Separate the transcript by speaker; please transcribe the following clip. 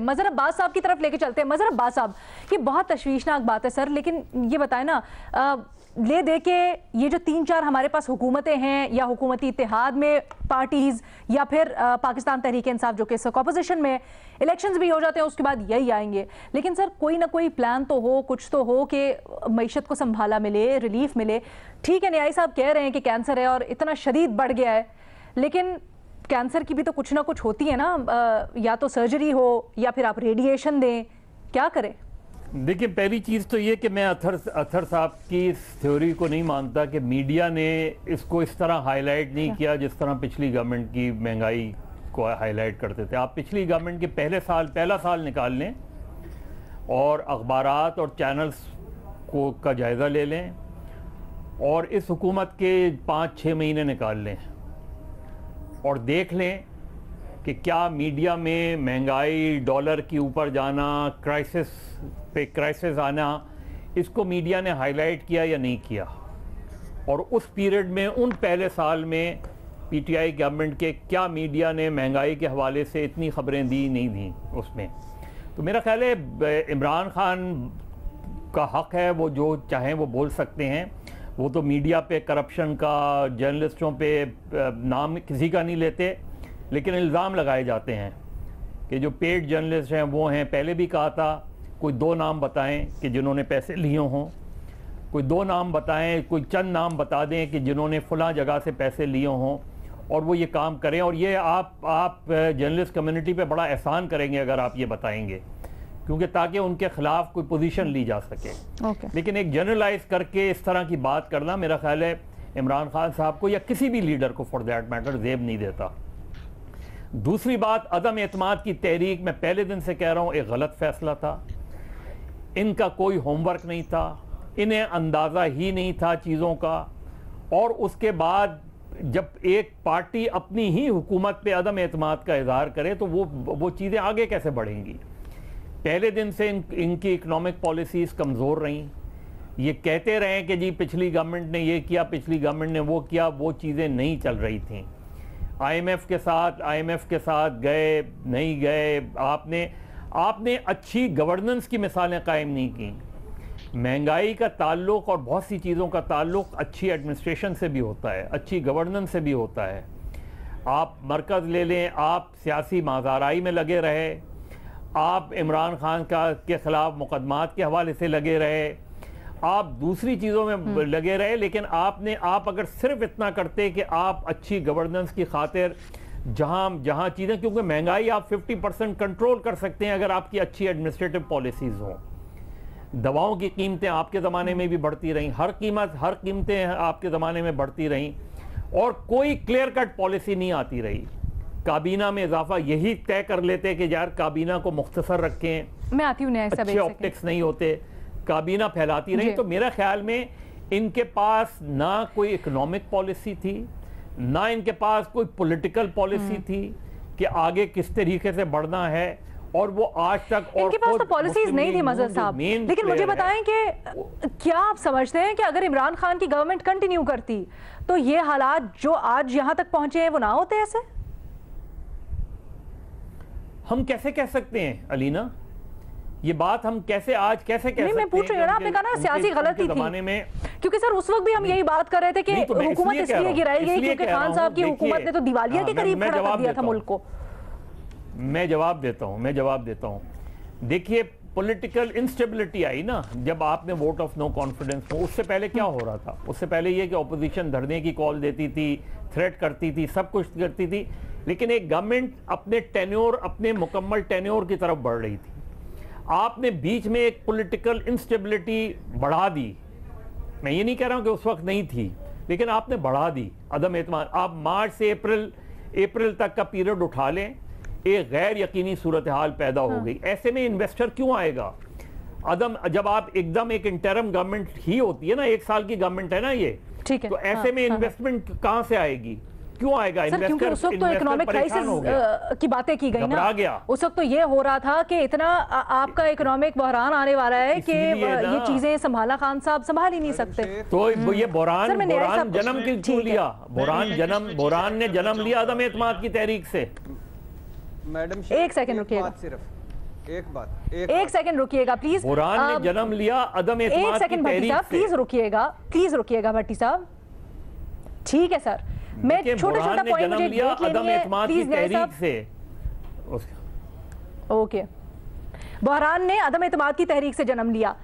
Speaker 1: मजहर अब्बास साहब की तरफ लेके चलते हैं। मजहर अब्बास साहब, ये बहुत तशवीशनाक बात है सर, लेकिन ये बताएं ना, ले दे के ये जो 3-4 हमारे पास हुकूमतें हैं या हुकूमती इत्तेहाद में पार्टीज या फिर पाकिस्तान तहरीक इंसाफ जो कि अपोजिशन में, इलेक्शंस भी हो जाते हैं उसके बाद यही आएंगे। लेकिन सर कोई ना कोई प्लान तो हो, कुछ तो हो कि मईशत को संभाला मिले, रिलीफ मिले। ठीक है, न्याय साहब कह रहे हैं कि कैंसर है और इतना शदीद बढ़ गया है, लेकिन कैंसर की भी तो कुछ ना कुछ होती है ना, या तो सर्जरी हो या फिर आप रेडिएशन दें, क्या करें?
Speaker 2: देखिए, पहली चीज़ तो ये कि मैं अथर साहब की इस थ्योरी को नहीं मानता कि मीडिया ने इसको इस तरह हाईलाइट नहीं किया जिस तरह पिछली गवर्नमेंट की महंगाई को हाईलाइट करते थे। आप पिछली गवर्नमेंट के पहला साल निकाल लें और अखबारात और चैनल्स का जायज़ा ले लें और इस हुकूमत के 5-6 महीने निकाल लें और देख लें कि क्या मीडिया में महंगाई, डॉलर की ऊपर जाना, क्राइसिस पे क्राइसिस आना, इसको मीडिया ने हाईलाइट किया या नहीं किया। और उस पीरियड में, उन पहले साल में पीटीआई गवर्नमेंट के क्या मीडिया ने महंगाई के हवाले से इतनी खबरें दी, नहीं दी उसमें। तो मेरा ख्याल है इमरान खान का हक़ है, वो जो चाहें वो बोल सकते हैं। वो तो मीडिया पे करप्शन का, जर्नलिस्टों पे नाम किसी का नहीं लेते, लेकिन इल्ज़ाम लगाए जाते हैं कि जो पेड जर्नलिस्ट हैं वो हैं। पहले भी कहा था कोई 2 नाम बताएं कि जिन्होंने पैसे लिए हों, कोई 2 नाम बताएं, कोई चंद नाम बता दें कि जिन्होंने फ़लाँ जगह से पैसे लिए हों और वो ये काम करें। और ये आप जर्नलिस्ट कम्युनिटी पे बड़ा एहसान करेंगे अगर आप ये बताएंगे, क्योंकि ताकि उनके ख़िलाफ़ कोई पोजीशन ली जा सके। लेकिन एक जनरलाइज करके इस तरह की बात करना, मेरा ख्याल है इमरान खान साहब को या किसी भी लीडर को फॉर दैट मैटर ज़ेब नहीं देता। दूसरी बात, अदम एतमाद की तहरीक, मैं पहले दिन से कह रहा हूँ, एक गलत फैसला था। इनका कोई होमवर्क नहीं था, इन्हें अंदाज़ा ही नहीं था चीज़ों का। और उसके बाद जब एक पार्टी अपनी ही हुकूमत पे अदम एतमाद का इजहार करे तो वो चीज़ें आगे कैसे बढ़ेंगी। पहले दिन से इनकी इकनॉमिक पॉलिसीज़ कमज़ोर रहीं। ये कहते रहे कि जी पिछली गवर्नमेंट ने ये किया, पिछली गवर्नमेंट ने वो किया, वो चीज़ें नहीं चल रही थीं। आईएमएफ के साथ गए नहीं गए, आपने अच्छी गवर्नेंस की मिसालें कायम नहीं की। महंगाई का ताल्लुक़ और बहुत सी चीज़ों का ताल्लुक़ अच्छी एडमिनिस्ट्रेशन से भी होता है, अच्छी गवर्नेंस से भी होता है। आप मरकज़ ले लें, आप सियासी माज़ाराई में लगे रहे, आप इमरान खान के ख़िलाफ़ मुकदमात के हवाले से लगे रहे, आप दूसरी चीज़ों में लगे रहे, लेकिन आप अगर सिर्फ इतना करते कि आप अच्छी गवर्नेंस की खातिर जहाँ चीज़ें, क्योंकि महंगाई आप 50% कंट्रोल कर सकते हैं अगर आपकी अच्छी एडमिनिस्ट्रेटिव पॉलिसीज़ हों। दवाओं की कीमतें आपके ज़माने में भी बढ़ती रहीं, हर कीमतें आपके ज़माने में बढ़ती रहीं और कोई क्लियर कट पॉलिसी नहीं आती रही। काबीना में इजाफा यही तय कर लेते कि यार काबीना को मुख्तसर रखें,
Speaker 1: मैं आती हूँ,
Speaker 2: अच्छे ऑप्टिक्स नहीं होते, काबीना फैलाती रही। तो मेरा ख्याल में इनके पास ना कोई इकोनॉमिक पॉलिसी थी, ना इनके पास कोई पॉलिटिकल पॉलिसी थी कि आगे किस तरीके से बढ़ना है। और वो आज तक
Speaker 1: इनके पास तो पॉलिसीज नहीं थी मजहर साहब। लेकिन मुझे बताएं कि क्या आप समझते हैं कि अगर इमरान खान की गवर्नमेंट कंटिन्यू करती तो ये हालात जो आज यहां तक पहुंचे हैं वो ना होते? ऐसे हम
Speaker 2: कैसे कह सकते हैं अलीना, ये बात हम कैसे कह सकते हैं?
Speaker 1: मैं पूछ रही हूँ ना, आपने कहा ना सियासी गलती थी में, क्योंकि सर उस वक्त भी हम यही बात कर रहे थे कि हुकूमत इसलिए गिराई गई क्योंकि खान साहब की हुकूमत ने तो दिवालिया के करीब खड़ा कर दिया था मुल्क को।
Speaker 2: मैं जवाब देता हूँ। देखिए, पॉलिटिकल इंस्टेबिलिटी आई ना जब आपने वोट ऑफ नो कॉन्फिडेंस को। उससे पहले क्या हो रहा था? उससे पहले ये कि ऑपोजिशन धरने की कॉल देती थी, थ्रेट करती थी, सब कुछ करती थी, लेकिन एक गवर्नमेंट अपने मुकम्मल टेन्योर की तरफ बढ़ रही थी। आपने बीच में एक पॉलिटिकल इंस्टेबिलिटी बढ़ा दी। मैं ये नहीं कह रहा हूं कि उस वक्त नहीं थी, लेकिन आपने बढ़ा दी अदम एतमाद। आप मार्च से अप्रैल तक का पीरियड उठा लें, एक गैर यकीनी सूरत हाल पैदा हो गई। ऐसे में इन्वेस्टर क्यों आएगा? जब आप एकदम एक इंटरम गवर्नमेंट ही होती है ना, 1 साल की गवर्नमेंट है ना ये, ठीक है, तो ऐसे में इन्वेस्टमेंट कहां से आएगी? क्यों आएगा?
Speaker 1: क्योंकि उस वक्त तो इकोनॉमिक क्राइसिस की बातें की गई ना,
Speaker 2: गया।
Speaker 1: उस वक्त तो ये हो रहा था कि इतना आपका इकोनॉमिक बहरान आने वाला है कि ये चीजें संभाला खान साहब संभाल ही नहीं सकते।
Speaker 2: तो ये बहरान जन्म क्यों लिया? बहरान ने जन्म लिया अदम एतमाद की तहरीक से।
Speaker 3: मैडम
Speaker 1: एक सेकंड रुकिएगा। एक सेकंड रुकिएगा प्लीज।
Speaker 2: बुरहान ने जन्म लिया अदम
Speaker 1: एक
Speaker 2: एतमाद की
Speaker 1: सेकंड भट्टी
Speaker 2: तहरीक
Speaker 1: साहब, प्लीज रुकिएगा भट्टी साहब। ठीक है सर, मैं छोटा पॉइंट मुझे देख लेनी है प्लीज न्याय साहब से। ओके, बुरहान ने अदम एतमाद की तहरीक से जन्म लिया,